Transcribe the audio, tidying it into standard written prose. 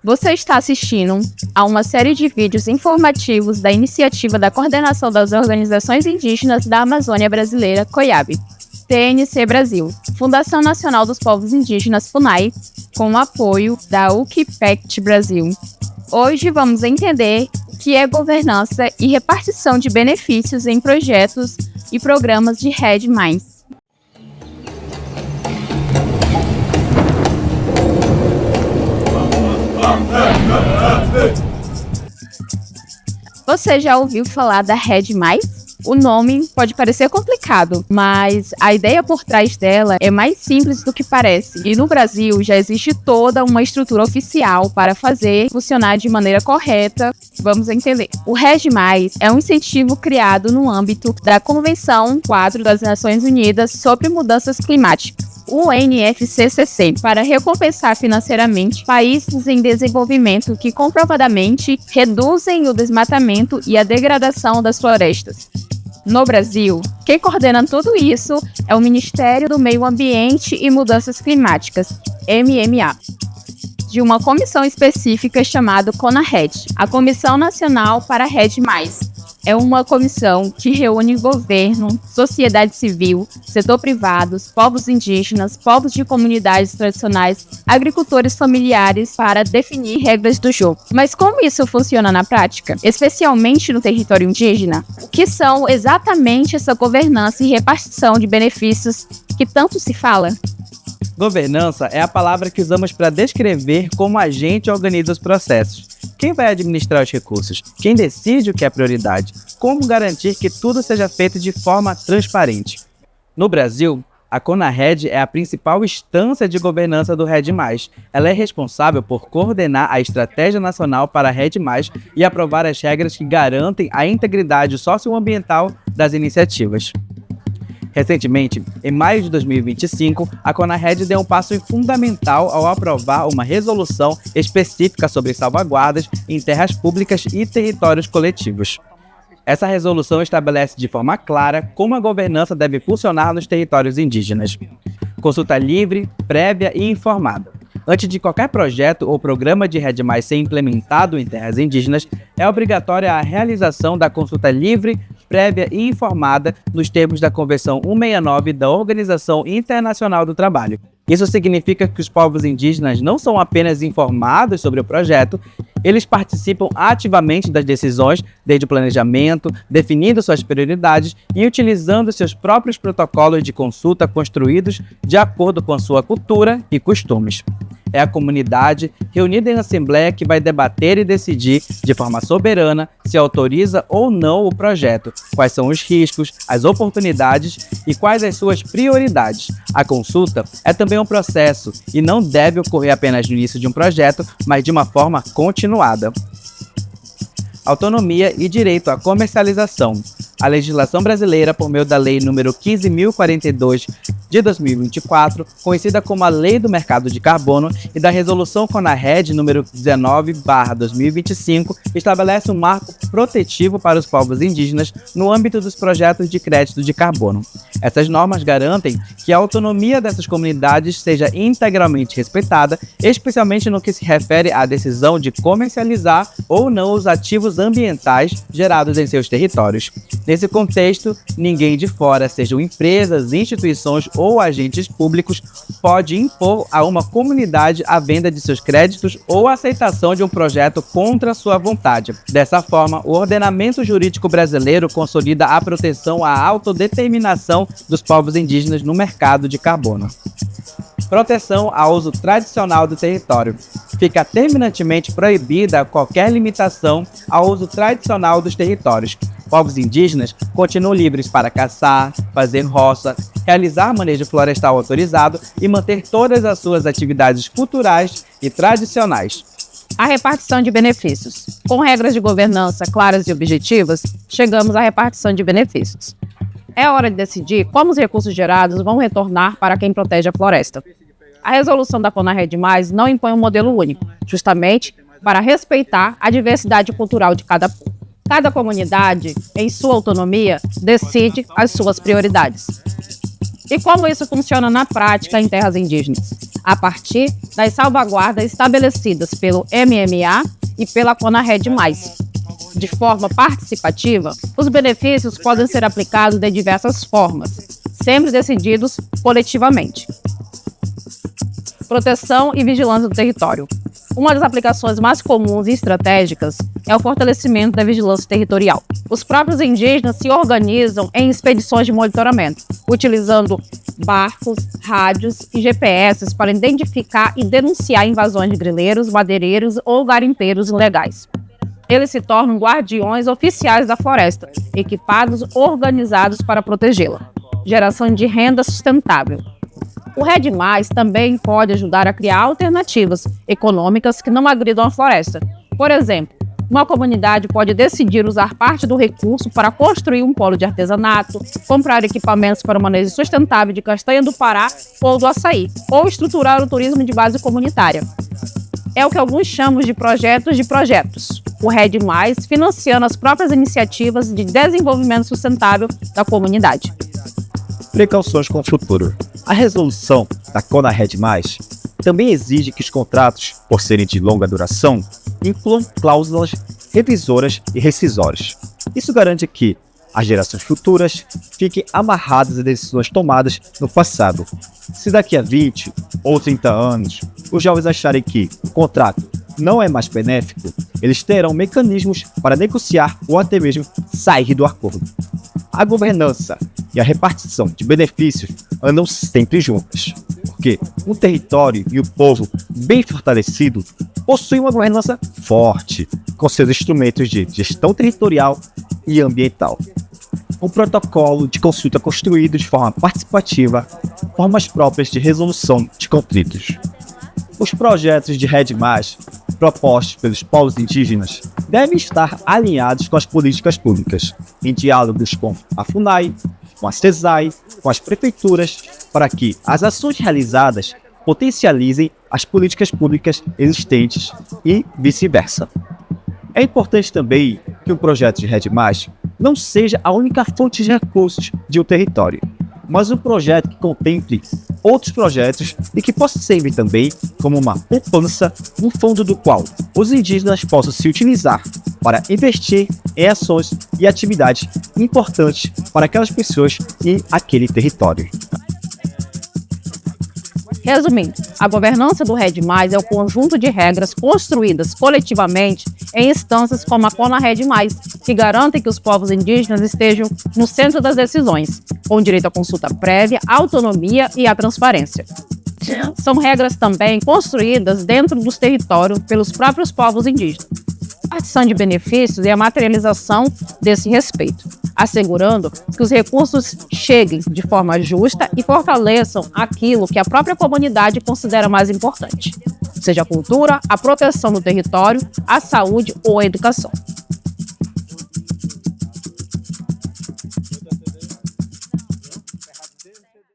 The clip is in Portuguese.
Você está assistindo a uma série de vídeos informativos da iniciativa da Coordenação das Organizações Indígenas da Amazônia Brasileira, COIAB, TNC Brasil, Fundação Nacional dos Povos Indígenas, FUNAI, com o apoio da Wikipact Brasil. Hoje vamos entender o que é governança e repartição de benefícios em projetos e programas de Rede Mais. Você já ouviu falar da Rede Mais? O nome pode parecer complicado, mas a ideia por trás dela é mais simples do que parece. E no Brasil já existe toda uma estrutura oficial para fazer funcionar de maneira correta. Vamos entender. O Rede Mais é um incentivo criado no âmbito da Convenção 4 das Nações Unidas sobre Mudanças Climáticas, o UNFCCC, para recompensar financeiramente países em desenvolvimento que comprovadamente reduzem o desmatamento e a degradação das florestas. No Brasil, quem coordena tudo isso é o Ministério do Meio Ambiente e Mudanças Climáticas, MMA, de uma comissão específica chamada CONARED, a Comissão Nacional para a Rede Mais. É uma comissão que reúne governo, sociedade civil, setor privado, povos indígenas, povos de comunidades tradicionais, agricultores familiares para definir regras do jogo. Mas como isso funciona na prática, especialmente no território indígena? O que são exatamente essa governança e repartição de benefícios que tanto se fala? Governança é a palavra que usamos para descrever como a gente organiza os processos. Quem vai administrar os recursos? Quem decide o que é prioridade? Como garantir que tudo seja feito de forma transparente? No Brasil, a CONARED é a principal instância de governança do Rede Mais. Ela é responsável por coordenar a Estratégia Nacional para a Rede Mais e aprovar as regras que garantem a integridade socioambiental das iniciativas. Recentemente, em maio de 2025, a CONARED deu um passo fundamental ao aprovar uma resolução específica sobre salvaguardas em terras públicas e territórios coletivos. Essa resolução estabelece de forma clara como a governança deve funcionar nos territórios indígenas. Consulta livre, prévia e informada. Antes de qualquer projeto ou programa de Rede Mais ser implementado em terras indígenas, é obrigatória a realização da consulta livre, prévia e informada nos termos da Convenção 169 da Organização Internacional do Trabalho. Isso significa que os povos indígenas não são apenas informados sobre o projeto, eles participam ativamente das decisões, desde o planejamento, definindo suas prioridades e utilizando seus próprios protocolos de consulta construídos de acordo com a sua cultura e costumes. É a comunidade reunida em assembleia que vai debater e decidir de forma soberana se autoriza ou não o projeto, quais são os riscos, as oportunidades e quais as suas prioridades. A consulta é também um processo e não deve ocorrer apenas no início de um projeto, mas de uma forma continuada. Autonomia e direito à comercialização. A legislação brasileira, por meio da Lei nº 15.042 de 2024, conhecida como a Lei do Mercado de Carbono, e da Resolução CONARED nº 19/2025, estabelece um marco protetivo para os povos indígenas no âmbito dos projetos de crédito de carbono. Essas normas garantem que a autonomia dessas comunidades seja integralmente respeitada, especialmente no que se refere à decisão de comercializar ou não os ativos ambientais gerados em seus territórios. Nesse contexto, ninguém de fora, sejam empresas, instituições ou agentes públicos, pode impor a uma comunidade a venda de seus créditos ou a aceitação de um projeto contra sua vontade. Dessa forma, o ordenamento jurídico brasileiro consolida a proteção à autodeterminação dos povos indígenas no mercado de carbono. Proteção ao uso tradicional do território. Fica terminantemente proibida qualquer limitação ao uso tradicional dos territórios. Povos indígenas continuam livres para caçar, fazer roça, realizar manejo florestal autorizado e manter todas as suas atividades culturais e tradicionais. A repartição de benefícios. Com regras de governança claras e objetivas, chegamos à repartição de benefícios. É hora de decidir como os recursos gerados vão retornar para quem protege a floresta. A resolução da CONARED+, não impõe um modelo único, justamente para respeitar a diversidade cultural de cada povo. Cada comunidade, em sua autonomia, decide as suas prioridades. E como isso funciona na prática em terras indígenas? a partir das salvaguardas estabelecidas pelo MMA e pela CONARED+. De forma participativa, os benefícios podem ser aplicados de diversas formas, sempre decididos coletivamente. Proteção e vigilância do território. Uma das aplicações mais comuns e estratégicas é o fortalecimento da vigilância territorial. Os próprios indígenas se organizam em expedições de monitoramento, utilizando barcos, rádios e GPS para identificar e denunciar invasões de grileiros, madeireiros ou garimpeiros ilegais. Eles se tornam guardiões oficiais da floresta, equipados, organizados para protegê-la. Geração de renda sustentável. O REDD+, também pode ajudar a criar alternativas econômicas que não agridam a floresta. Por exemplo, uma comunidade pode decidir usar parte do recurso para construir um polo de artesanato, comprar equipamentos para o manejo sustentável de castanha do Pará ou do açaí, ou estruturar o turismo de base comunitária. É o que alguns chamam de projetos de projetos. O REDD+, financiando as próprias iniciativas de desenvolvimento sustentável da comunidade. Precauções com o futuro. A resolução da CONARED+, também exige que os contratos, por serem de longa duração, incluam cláusulas revisoras e rescisórias. Isso garante que as gerações futuras fiquem amarradas a decisões tomadas no passado. Se daqui a 20 ou 30 anos os jovens acharem que o contrato não é mais benéfico, eles terão mecanismos para negociar ou até mesmo sair do acordo. A governança e a repartição de benefícios andam sempre juntas, porque um território e o povo bem fortalecido possuem uma governança forte, com seus instrumentos de gestão territorial e ambiental. Um protocolo de consulta construído de forma participativa, formas próprias de resolução de conflitos. Os projetos de REDD+, propostos pelos povos indígenas, devem estar alinhados com as políticas públicas, em diálogos com a FUNAI, com a CESAI, com as prefeituras, para que as ações realizadas potencializem as políticas públicas existentes e vice-versa. É importante também que o projeto de REDD+, não seja a única fonte de recursos de um território, mas um projeto que contemple outros projetos e que possa servir também como uma poupança, um fundo do qual os indígenas possam se utilizar para investir em ações e atividades importantes para aquelas pessoas e aquele território. Resumindo, a governança do REDD+, é o conjunto de regras construídas coletivamente em instâncias como a CONARED+, que garantem que os povos indígenas estejam no centro das decisões, com direito à consulta prévia, à autonomia e à transparência. São regras também construídas dentro dos territórios pelos próprios povos indígenas. A partição de benefícios e a materialização desse respeito, assegurando que os recursos cheguem de forma justa e fortaleçam aquilo que a própria comunidade considera mais importante, seja a cultura, a proteção do território, a saúde ou a educação.